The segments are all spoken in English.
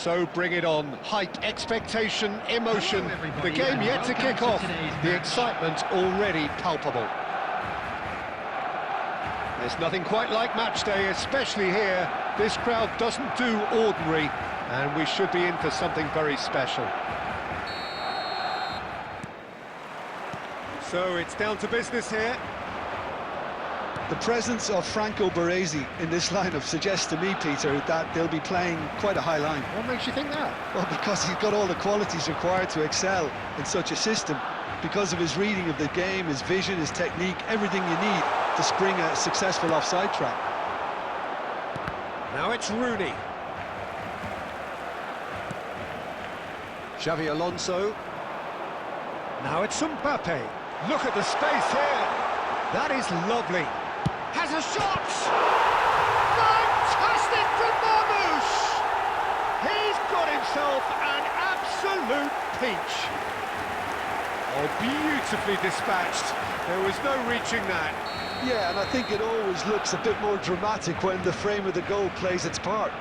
So bring it on. Hype, expectation, emotion. The game yet to kick off. The excitement already palpable. There's nothing quite like match day, especially here. This crowd doesn't do ordinary, and we should be in for something very special. So it's down to business here. The presence of Franco Baresi in this lineup suggests to me, Peter, that they'll be playing quite a high line. What makes you think that? Well, because he's got all the qualities required to excel in such a system. Because of his reading of the game, his vision, his technique, everything you need to spring a successful offside trap. Now it's Rooney. Xavi Alonso. Now it's Mbappe. Look at the space here. That is lovely. Has a shot! Fantastic from Marmoush! He's got himself an absolute peach. Oh, beautifully dispatched. There was no reaching that. Yeah, and I think it always looks a bit more dramatic when the frame of the goal plays its part.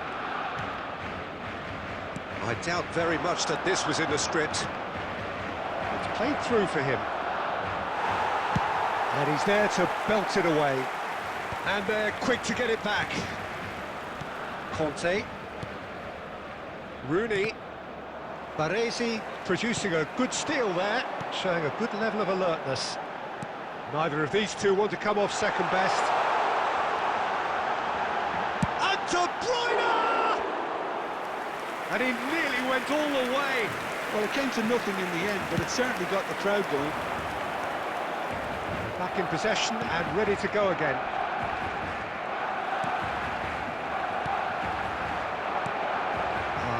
I doubt very much that this was in the script. It's played through for him. And he's there to belt it away. And they're quick to get it back. Conte. Rooney. Baresi producing a good steal there, showing a good level of alertness. Neither of these two want to come off second best. And De Bruyne! And he nearly went all the way. Well, it came to nothing in the end, but it certainly got the crowd going. Back in possession and ready to go again.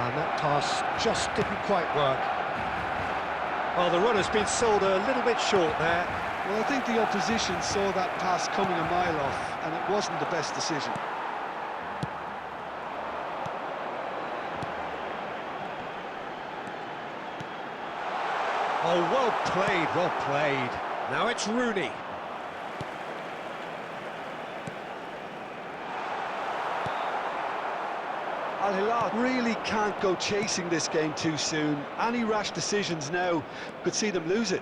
And that pass just didn't quite work. Well, the runner's been sold a little bit short there. Well, I think the opposition saw that pass coming a mile off, and it wasn't the best decision. Oh, well played, well played. Now it's Rooney. Al Hilal really can't go chasing this game too soon. Any rash decisions now could see them lose it.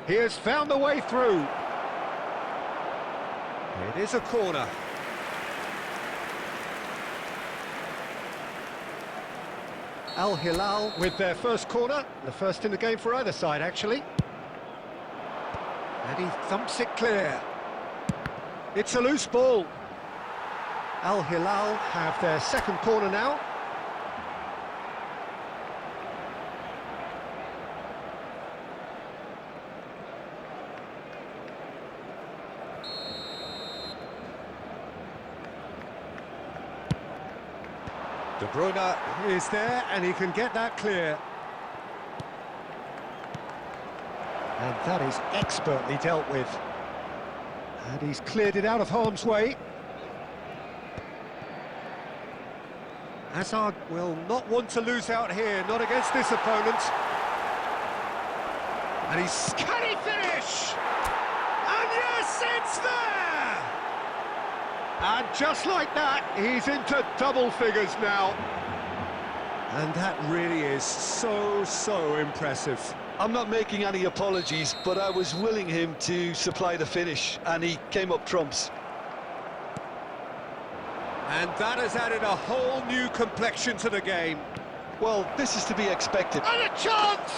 He has found the way through. It is a corner. Al Hilal with their first corner, the first in the game for either side, actually. And he thumps it clear. It's a loose ball. Al Hilal have their second corner now. De Bruyne is there and he can get that clear. And that is expertly dealt with. And he's cleared it out of harm's way. Hazard will not want to lose out here, not against this opponent. And he's... Can he finish? And yes, it's there! And just like that, he's into double figures now. And that really is so impressive. I'm not making any apologies, but I was willing him to supply the finish, and he came up trumps. And that has added a whole new complexion to the game. Well, this is to be expected. And a chance!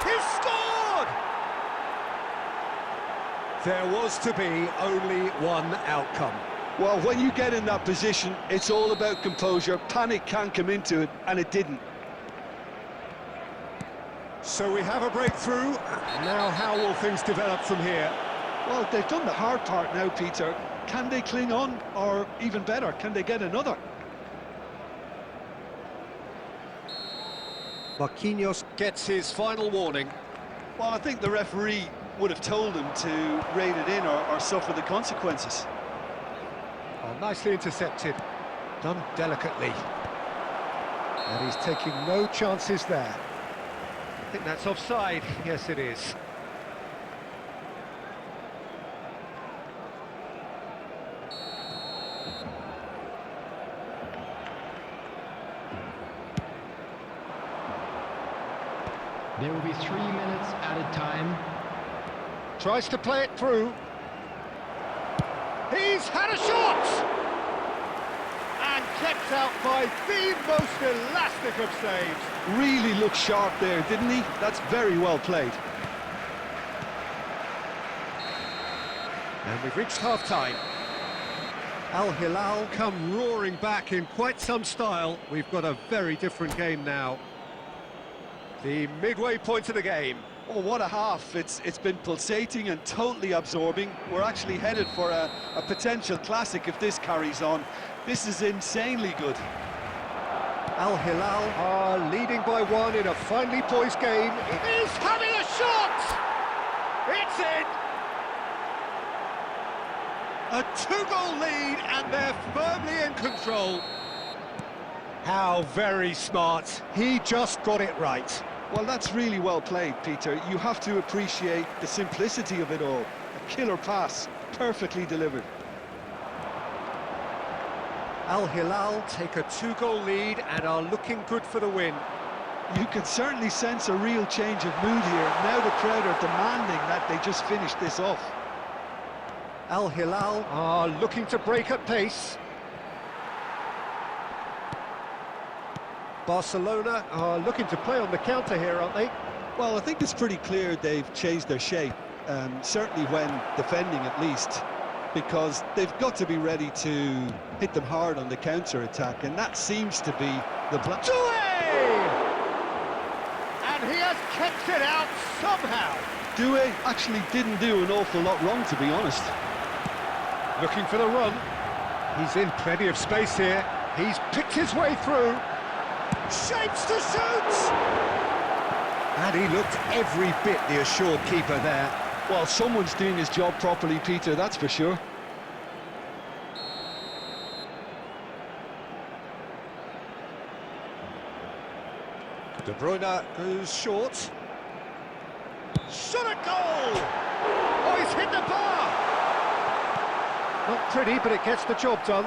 He's scored! There was to be only one outcome. Well, when you get in that position, it's all about composure. Panic can come into it, and it didn't. So we have a breakthrough. Now how will things develop from here? Well, they've done the hard part now, Peter. Can they cling on, or even better, can they get another? Marquinhos gets his final warning. Well, I think the referee would have told him to rein it in or suffer the consequences. Oh, nicely intercepted, done delicately. And he's taking no chances there. I think that's offside. Yes, it is. There will be 3 minutes added time. Tries to play it through. He's had a shot! And kept out by the most elastic of saves. Really looked sharp there, didn't he? That's very well played. And we've reached half-time. Al Hilal come roaring back in quite some style. We've got a very different game now. The midway point of the game. Oh, what a half. It's been pulsating and totally absorbing. We're actually headed for a potential classic if this carries on. This is insanely good. Al Hilal are leading by one in a finely poised game. He's having a shot! It's in! A two-goal lead, and they're firmly in control. How very smart. He just got it right. Well, that's really well played, Peter. You have to appreciate the simplicity of it all. A killer pass, perfectly delivered. Al Hilal take a two-goal lead and are looking good for the win. You can certainly sense a real change of mood here. Now the crowd are demanding that they just finish this off. Al Hilal are looking to break at pace. Barcelona are looking to play on the counter here, aren't they? Well, I think it's pretty clear they've changed their shape, certainly when defending at least, because they've got to be ready to hit them hard on the counter-attack, and that seems to be the plan. And he has kept it out somehow. Doué actually didn't do an awful lot wrong, to be honest. Looking for the run. He's in plenty of space here. He's picked his way through. Shapes to shoot! And he looked every bit the assured keeper there. Well, someone's doing his job properly, Peter, that's for sure. De Bruyne goes short. Shot at goal! Oh, he's hit the bar! Not pretty, but it gets the job done.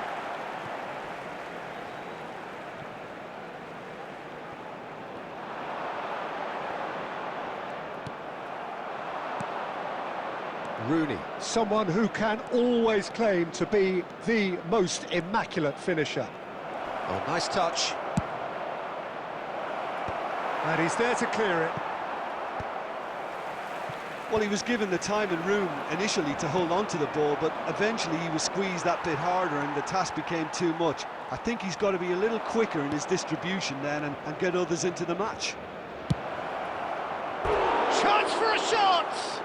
Rooney, someone who can always claim to be the most immaculate finisher. Oh, nice touch. And he's there to clear it. Well, he was given the time and room initially to hold on to the ball, but eventually he was squeezed that bit harder and the task became too much. I think he's got to be a little quicker in his distribution then and get others into the match. Chance for a shot!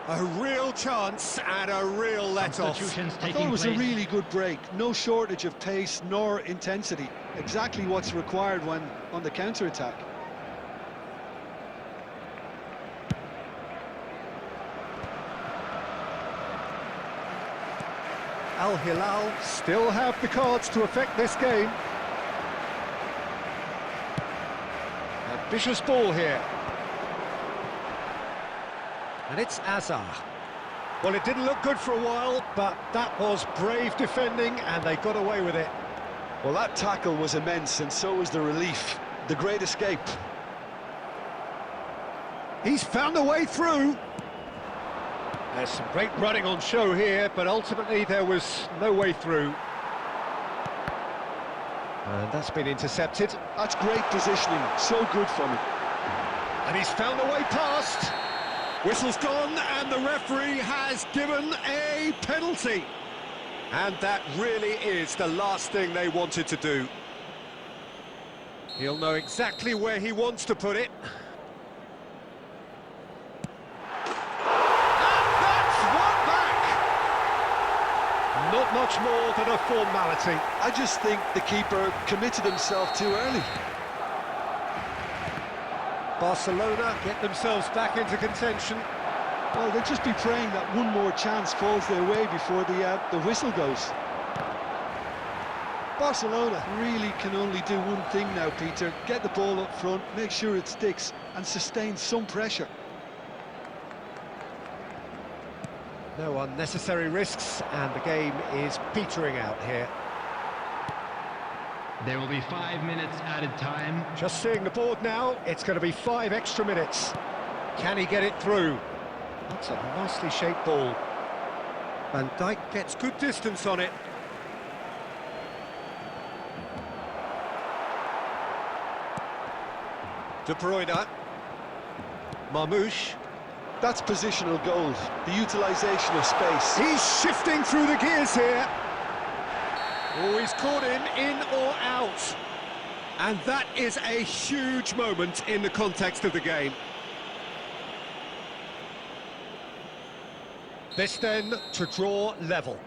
A real chance and a real let-off. I thought it was a really good break. No shortage of pace nor intensity. Exactly what's required when on the counter-attack. Al Hilal still have the cards to affect this game. Ambitious ball here. And it's Azar. Well, it didn't look good for a while, but that was brave defending, and they got away with it. Well, that tackle was immense, and so was the relief. The great escape. He's found a way through. There's some great running on show here, but ultimately there was no way through. And that's been intercepted. That's great positioning, so good from him. And he's found a way past. Whistle's gone, and the referee has given a penalty. And that really is the last thing they wanted to do. He'll know exactly where he wants to put it. And that's one back! Not much more than a formality. I just think the keeper committed himself too early. Barcelona get themselves back into contention. Well, they'll just be praying that one more chance falls their way before the whistle goes. Barcelona really can only do one thing now, Peter. Get the ball up front, make sure it sticks, and sustain some pressure. No unnecessary risks, and the game is petering out here. There will be 5 minutes added time. Just seeing the board now, it's going to be 5 extra minutes. Can he get it through? That's a nicely shaped ball. Van Dijk gets good distance on it. De Bruyne. Marmoush. That's positional gold, the utilisation of space. He's shifting through the gears here. Oh, he's caught him in or out. And that is a huge moment in the context of the game. This then to draw level.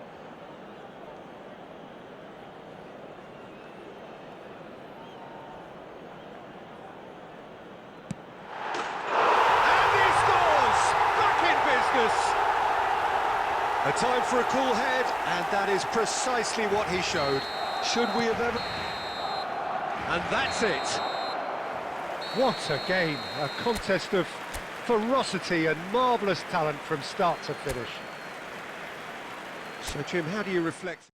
And he scores! Back in business! A time for a cool head, and that is precisely what he showed. Should we have ever... And that's it. What a game, a contest of ferocity and marvellous talent from start to finish. So, Jim, how do you reflect...